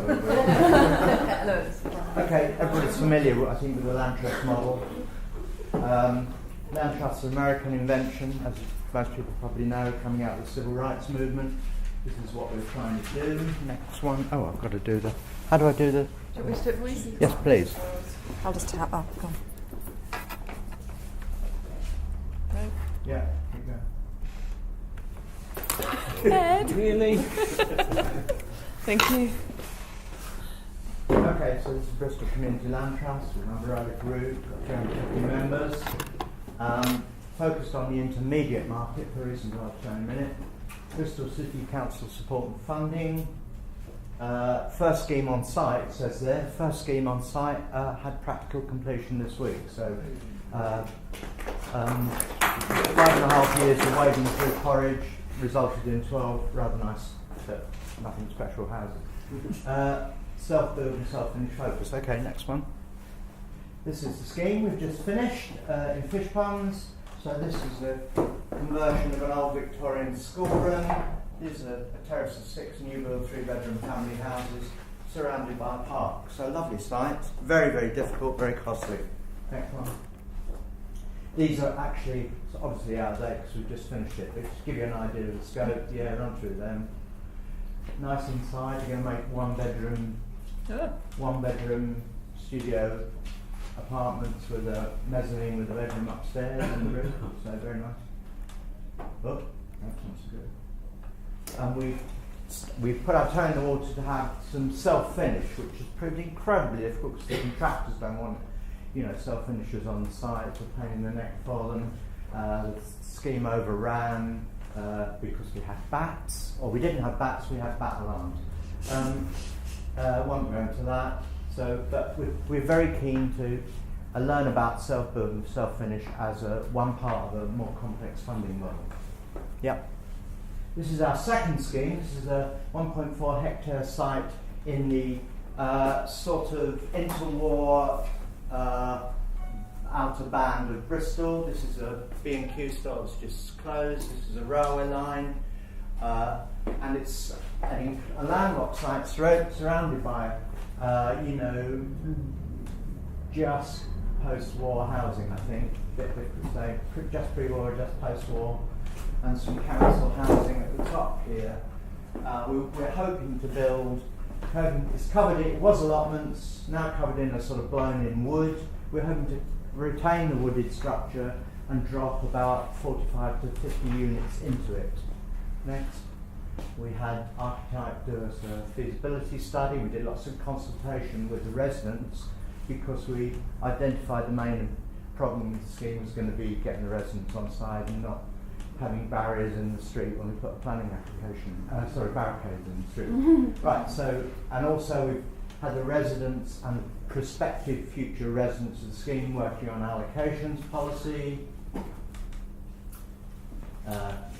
so okay, everybody's familiar, I think, with the land trust model. Land trust is an American invention, as most people probably know, coming out of the civil rights movement. This is what we're trying to do. Next one. Oh, I've got to do the... How do I do the... Do you want me to do it for you? Yes, please. I'll just tap. Oh, come on. Yeah, here you go. Ed. Really? Thank you. Okay, so this is Bristol Community Land Trust, we're an umbrella group, got 250 members, focused on the intermediate market for reasons I'll show in a minute. Bristol City Council support and funding. First scheme on site, it says there. First scheme on site had practical completion this week. So 5.5 years of wading through porridge resulted in 12 rather nice, but nothing special houses. Self-build and self-finish focus. Okay, next one. This is the scheme we've just finished in fish ponds. So this is a conversion of an old Victorian schoolroom. These are a terrace of 6 new build 3-bedroom family houses surrounded by a park. So lovely site, very, very difficult, very costly. Next one. These are actually obviously out of date because we've just finished it, but just to give you an idea of the scope, yeah, run through them. Nice inside, you're going to make one bedroom studio apartments with a mezzanine with a bedroom upstairs and the roof, so very nice. Oh, that's not so good. And we've put our toe in the water to have some self-finish, which has proved incredibly difficult because the contractors don't want, self-finishers on the site. It's a pain in the neck for them. The scheme overran because we had bats, or we didn't have bats, we had bat alarms. Won't go into that. So, but we're very keen to learn about self-build and self-finish as one part of a more complex funding model. Yep. This is our second scheme. This is a 1.4 hectare site in the sort of interwar outer band of Bristol. This is a B&Q store that's just closed. This is a railway line. And it's a landlocked site surrounded by, just post-war housing, I think. Just pre-war, just post-war, and some council housing at the top here. We're hoping to build. It's covered. It was allotments, now covered in a sort of blown-in wood. We're hoping to retain the wooded structure and drop about 45 to 50 units into it. Next. We had architect do us a feasibility study. We did lots of consultation with the residents because we identified the main problem with the scheme was going to be getting the residents on side and not having barriers in the street when we put a planning application, barricades in the street. Right, so, and also we've had the residents and prospective future residents of the scheme working on allocations policy,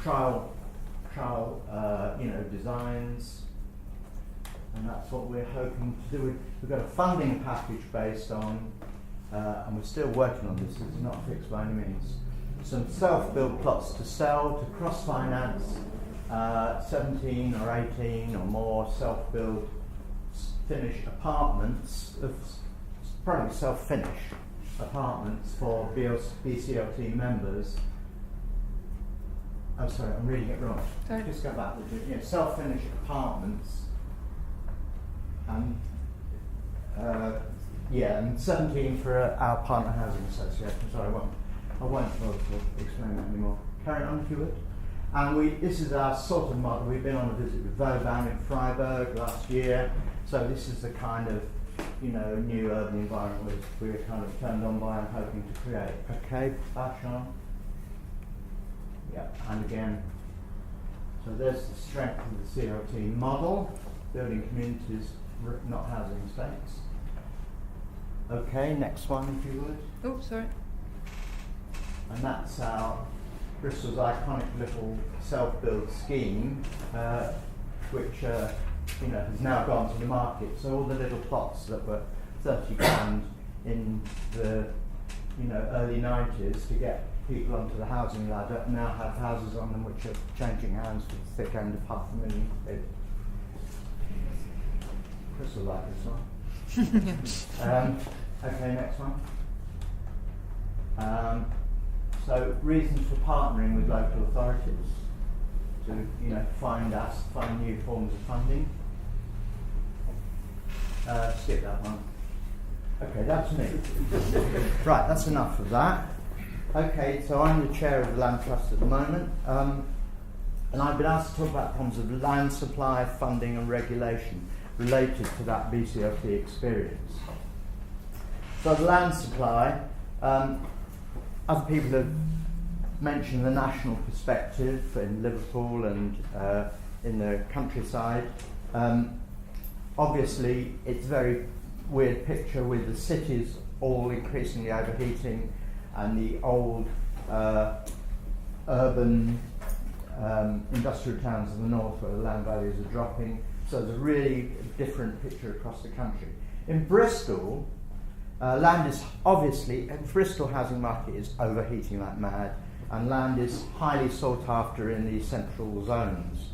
trial designs, and that's what we're hoping to do. We've got a funding package based on, and we're still working on this, it's not fixed by any means, some self-built plots to sell, to cross-finance 17 or 18 or more self-built finished apartments, probably self-finish apartments for BCLT members. I'm sorry, I'm reading it wrong. Sorry. Just go back to self-finished apartments, and and 17 for our partner housing association. Sorry, I won't bother to explain that anymore. Carry on if you would. And this is our sort of model. We've been on a visit with Vauban in Freiburg last year, so this is the kind of new urban environment we're kind of turned on by and hoping to create. Okay, back on. Yeah, and again, so there's the strength of the CLT model, building communities, not housing estates. Okay, next one if you would. Oh, sorry. And that's our Bristol's iconic little self-build scheme, which has now gone to the market. So all the little plots that were 30 grand in the early 90s to get people onto the housing ladder now have houses on them which are changing hands for the thick end of £500,000. Crystal like this one. Okay, next one. So reasons for partnering with local authorities to find new forms of funding. Skip that one. Okay, that's me. Right, that's enough of that. Okay, so I'm the chair of the Land Trust at the moment, and I've been asked to talk about problems of land supply, funding and regulation related to that BCLT experience. So the land supply, other people have mentioned the national perspective in Liverpool and in the countryside. Obviously, it's a very weird picture with the cities all increasingly overheating and the old urban industrial towns in the north where the land values are dropping. So there's a really different picture across the country. In Bristol, land is obviously, Bristol housing market is overheating like mad, and land is highly sought after in the central zones.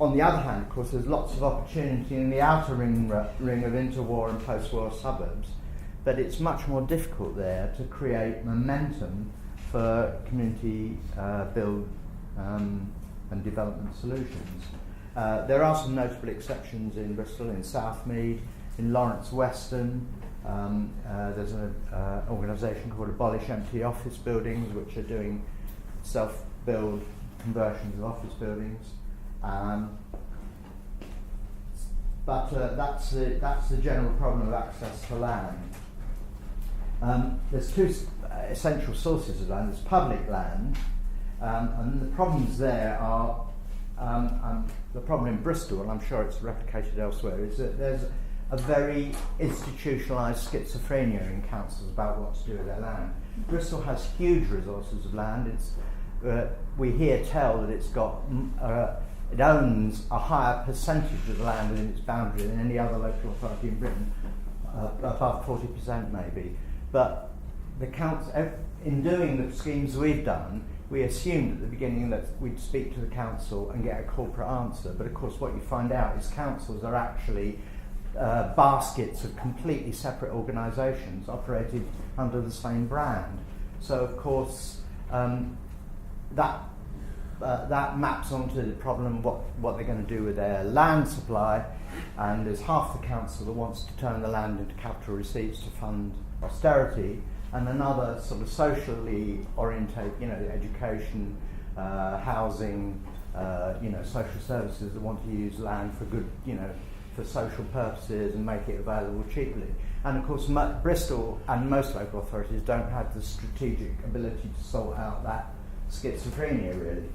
On the other hand, of course, there's lots of opportunity in the outer ring of interwar and post-war suburbs, but it's much more difficult there to create momentum for community build and development solutions. There are some notable exceptions in Bristol, in Southmead, in Lawrence Weston. There's an organisation called Abolish Empty Office Buildings, which are doing self-build conversions of office buildings. But that's the general problem of access to land. There's two essential sources of land. There's public land, and the problems there are, the problem in Bristol, and I'm sure it's replicated elsewhere, is that there's a very institutionalised schizophrenia in councils about what to do with their land. Bristol has huge resources of land. We hear tell that it's got it owns a higher percentage of the land within its boundary than any other local authority in Britain, above 40% maybe. But the council, in doing the schemes we've done, we assumed at the beginning that we'd speak to the council and get a corporate answer. But of course, what you find out is councils are actually baskets of completely separate organisations operated under the same brand. So of course, that maps onto the problem what they're going to do with their land supply, and there's half the council that wants to turn the land into capital receipts to fund austerity, and another sort of socially oriented, education, housing, social services that want to use land for good, for social purposes and make it available cheaply. And of course, Bristol and most local authorities don't have the strategic ability to sort out that schizophrenia, really.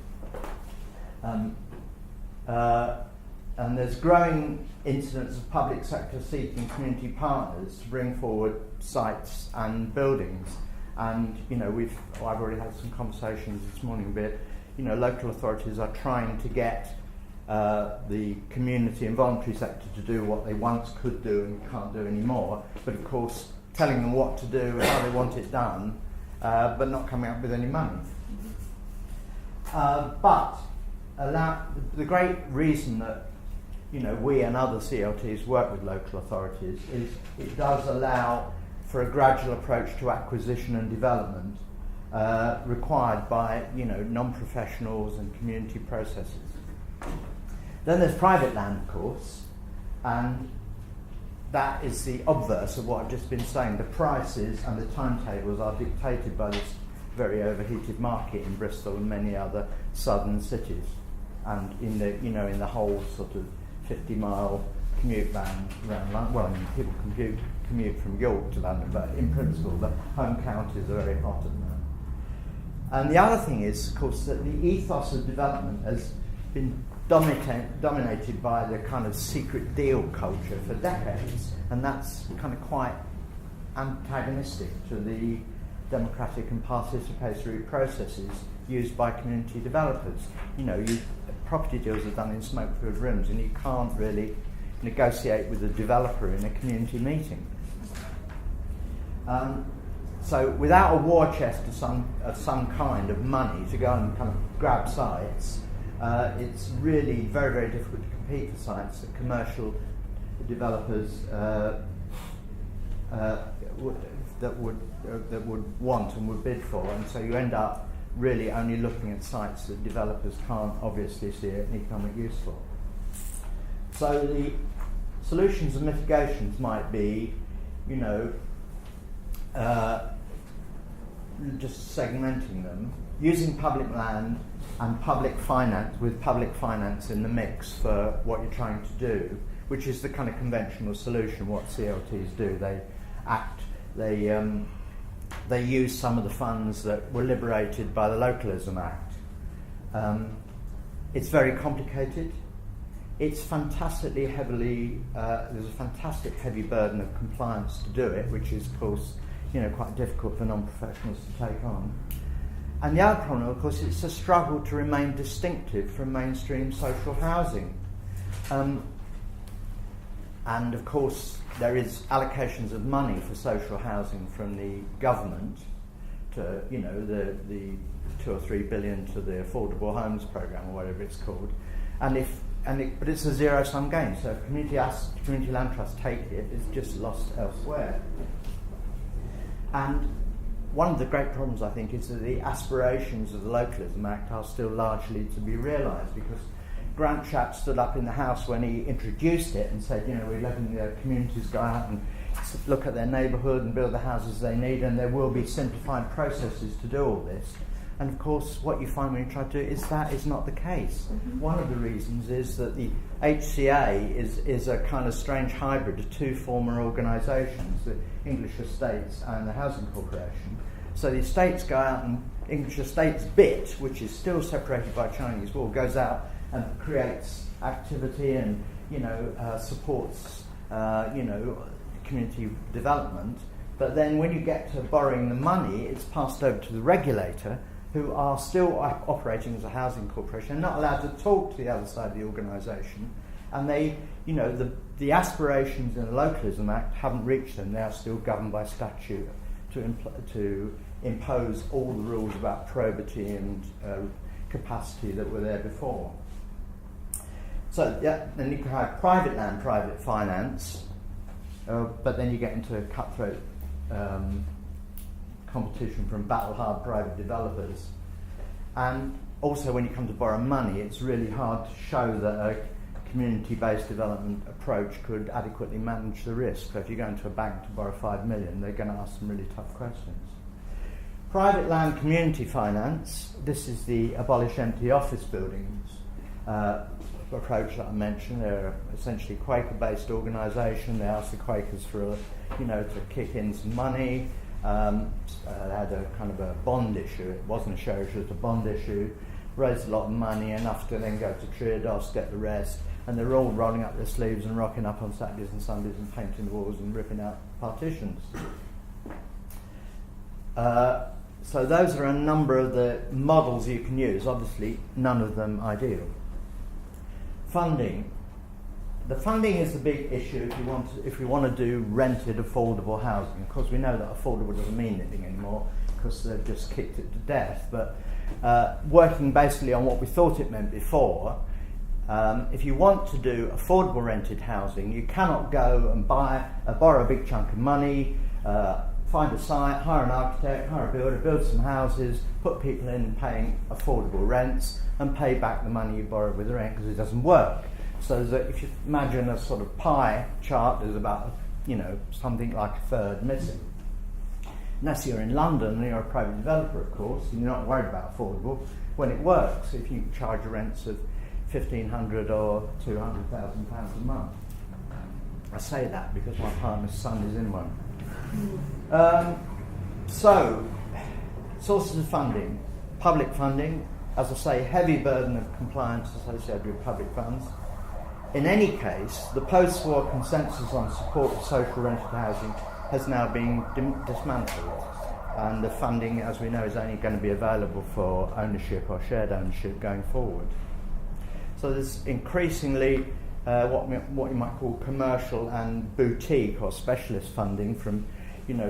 And there's growing incidents of public sector seeking community partners to bring forward sites and buildings. And I've already had some conversations this morning. But local authorities are trying to get the community and voluntary sector to do what they once could do and can't do anymore. But of course, telling them what to do, how they want it done, but not coming up with any money. But the great reason that we and other CLTs work with local authorities is it does allow for a gradual approach to acquisition and development required by non-professionals and community processes. Then there's private land, of course, and that is the obverse of what I've just been saying. The prices and the timetables are dictated by this very overheated market in Bristol and many other southern cities, and in the whole sort of 50-mile commute band around London. Well, people commute from York to London, but in principle, the home counties are very hot at the moment. And the other thing is, of course, that the ethos of development has been dominated by the kind of secret deal culture for decades, and that's kind of quite antagonistic to the democratic and participatory processes used by community developers. Property deals are done in smoke-filled rooms, and you can't really negotiate with a developer in a community meeting. So without a war chest of some kind of money to go and kind of grab sites, it's really very, very difficult to compete for sites that commercial developers that would want and would bid for, and so you end up really only looking at sites that developers can't obviously see an economic use for. So the solutions and mitigations might be, just segmenting them, using public land and public finance, with public finance in the mix for what you're trying to do, which is the kind of conventional solution. What CLTs do, they use some of the funds that were liberated by the Localism Act. It's very complicated. It's fantastically heavily, there's a fantastic heavy burden of compliance to do it, which is, of course, quite difficult for non-professionals to take on. And the other problem, of course, it's a struggle to remain distinctive from mainstream social housing. And of course, there is allocations of money for social housing from the government to, the 2 or 3 billion to the Affordable Homes Programme or whatever it's called. But it's a zero-sum game. So if community land trusts take it, it's just lost elsewhere. And one of the great problems, I think, is that the aspirations of the Localism Act are still largely to be realised, because Grant Chap stood up in the House when he introduced it and said, we're letting the communities go out and look at their neighbourhood and build the houses they need, and there will be simplified processes to do all this. And of course, what you find when you try to do is that is not the case. Mm-hmm. One of the reasons is that the HCA is a kind of strange hybrid of two former organisations, the English Estates and the Housing Corporation. So the estates go out, and English Estates BIT, which is still separated by Chinese wall, goes out and creates activity and supports community development. But then when you get to borrowing the money, it's passed over to the regulator, who are still operating as a housing corporation and not allowed to talk to the other side of the organisation. And they, the aspirations in the Localism Act haven't reached them. They are still governed by statute to impose all the rules about probity and capacity that were there before. So then you can have private land, private finance, but then you get into cutthroat competition from battle-hard private developers. And also when you come to borrow money, it's really hard to show that a community-based development approach could adequately manage the risk. So if you go into a bank to borrow 5 million, they're going to ask some really tough questions. Private land community finance, this is the abolish empty office buildings approach that I mentioned. They're essentially Quaker-based organisation. They asked the Quakers for, to kick in some money. They had a kind of a bond issue. It wasn't a share issue, it was a bond issue. Raised a lot of money, enough to then go to Triodos, get the rest. And they're all rolling up their sleeves and rocking up on Saturdays and Sundays and painting the walls and ripping out partitions. So those are a number of the models you can use. Obviously, none of them ideal. Funding. The funding is the big issue if we want to do rented affordable housing. Of course, we know that affordable doesn't mean anything anymore because they've just kicked it to death. But working basically on what we thought it meant before, if you want to do affordable rented housing, you cannot go and borrow a big chunk of money, find a site, hire an architect, hire a builder, build some houses, put people in paying affordable rents, and pay back the money you borrowed with the rent, because it doesn't work. So that if you imagine a sort of pie chart, there's about, something like a third missing. Unless you're in London and you're a private developer, of course, and you're not worried about affordable, when it works, if you charge rents of £1,500 or £200,000 a month. I say that because my partner's son is in one. So, sources of funding. Public funding, as I say, heavy burden of compliance associated with public funds. In any case, the post-war consensus on support for social rented housing has now been dismantled, and the funding, as we know, is only going to be available for ownership or shared ownership going forward. So there's increasingly what you might call commercial and boutique or specialist funding from,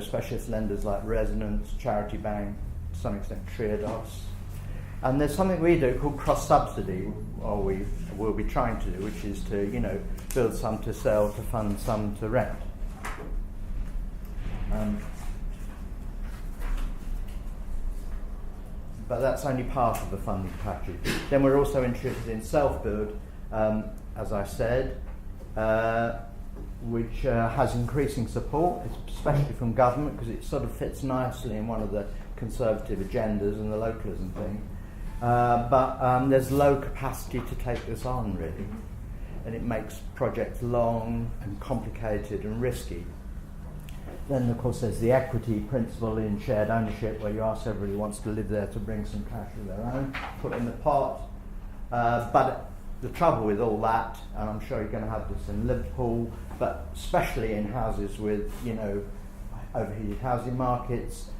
specialist lenders like Resonance, Charity Bank, to some extent Triodos. And there's something we do called cross-subsidy, or we will be trying to do, which is to, build some to sell, to fund some to rent. But that's only part of the funding package. Then we're also interested in self-build, as I said, which has increasing support, especially from government, because it sort of fits nicely in one of the conservative agendas and the localism thing. But there's low capacity to take this on, really, and it makes projects long and complicated and risky. Then, of course, there's the equity principle in shared ownership, where you ask everybody who wants to live there to bring some cash of their own, put it in the pot. But the trouble with all that, and I'm sure you're going to have this in Liverpool, but especially in houses with, overheated housing markets,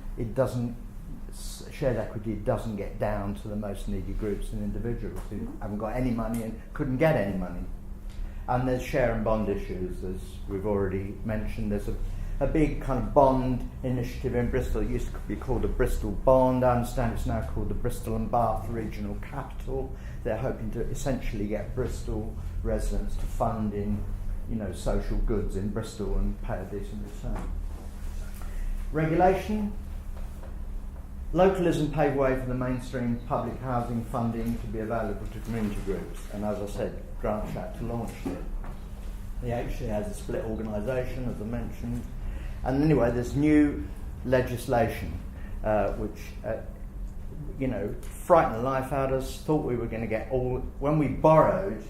shared equity doesn't get down to the most needy groups and individuals who haven't got any money and couldn't get any money. And there's share and bond issues, as we've already mentioned. There's a big kind of bond initiative in Bristol. It used to be called the Bristol Bond. I understand it's now called the Bristol and Bath Regional Capital. They're hoping to essentially get Bristol residents to fund in, social goods in Bristol and pay a decent return. Regulation. Localism paved way for the mainstream public housing funding to be available to community groups. And as I said, Grant Chapter launched it. The HCA has a split organisation, as I mentioned. And anyway, there's new legislation which, frightened the life out of us. Thought we were going to get when we borrowed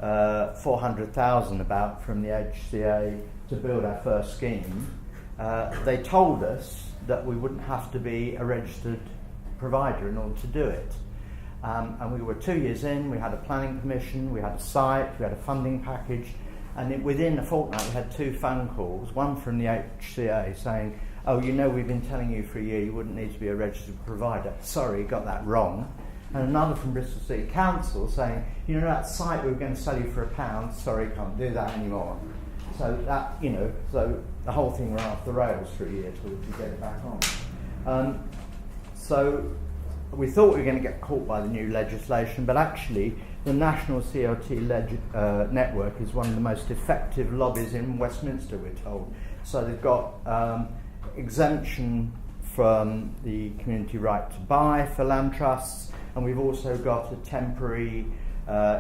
400,000 about from the HCA to build our first scheme, they told us that we wouldn't have to be a registered provider in order to do it. And we were 2 years in, we had a planning permission, we had a site, we had a funding package, and within a fortnight we had 2 phone calls, one from the HCA saying, we've been telling you for a year you wouldn't need to be a registered provider. Sorry, got that wrong. And another from Bristol City Council saying, that site we were going to sell you for £1, sorry, can't do that anymore. So that, so the whole thing ran off the rails for a year till we could get it back on. So we thought we were going to get caught by the new legislation, but actually the National CLT Network is one of the most effective lobbies in Westminster, we're told. So they've got exemption from the community right to buy for land trusts, and we've also got a temporary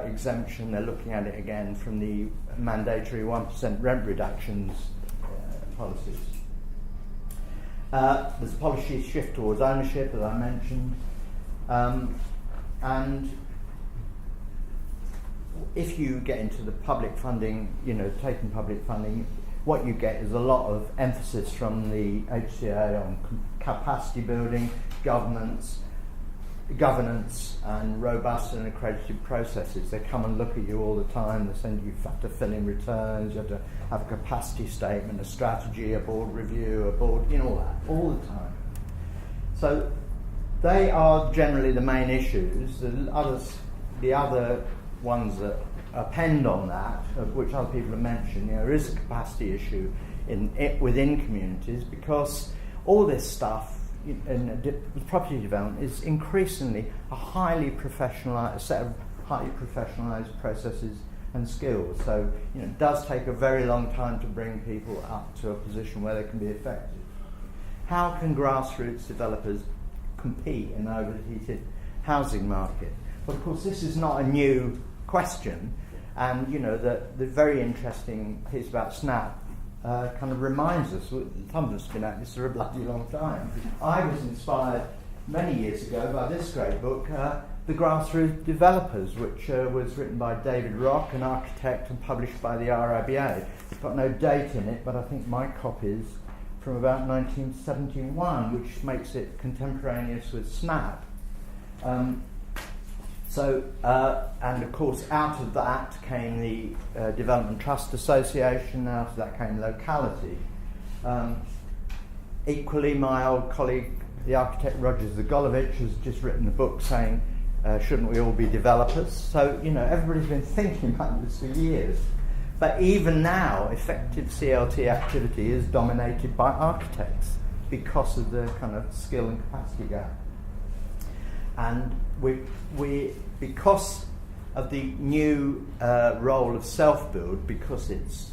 exemption, they're looking at it again, from the mandatory 1% rent reductions policies. There's a policy shift towards ownership, as I mentioned, and if you get into the public funding, taking public funding, what you get is a lot of emphasis from the HCA on capacity building, governance, and robust and accredited processes. They come and look at you all the time. They send you have to fill in returns. You have to have a capacity statement, a strategy, a board review, all that, all the time. So they are generally the main issues. The other ones that append on that, of which other people have mentioned, there is a capacity issue within communities, because all this stuff in property development is increasingly a set of highly professionalised processes and skills. So it does take a very long time to bring people up to a position where they can be effective. How can grassroots developers compete in an overheated housing market? Well, of course, this is not a new question, and the very interesting piece about Snap kind of reminds us, some of us have been at this for a bloody long time. I was inspired many years ago by this great book, The Grassroots Developers, which was written by David Rock, an architect, and published by the RIBA. It's got no date in it, but I think my copy is from about 1971, which makes it contemporaneous with Snap. And of course, out of that came the Development Trust Association, out of that came locality. Equally, my old colleague, the architect Roger Zagolovich, has just written a book saying, shouldn't we all be developers? So, everybody's been thinking about this for years. But even now, effective CLT activity is dominated by architects because of the kind of skill and capacity gap. And we because of the new role of self-build, because it's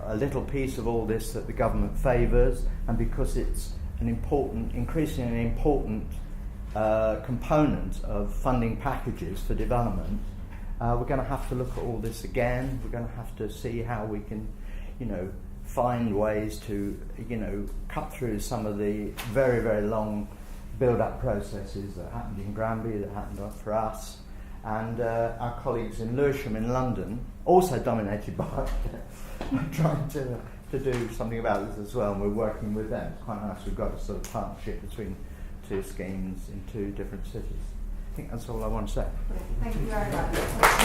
a little piece of all this that the government favours, and because it's an important, increasingly important component of funding packages for development, we're going to have to look at all this again. We're going to have to see how we can, find ways to, cut through some of the very, very long build-up processes that happened in Granby, that happened for us, and our colleagues in Lewisham in London, also dominated by trying to do something about this as well, and we're working with them. It's quite nice. We've got a sort of partnership between two schemes in two different cities. I think that's all I want to say. Thank you very much.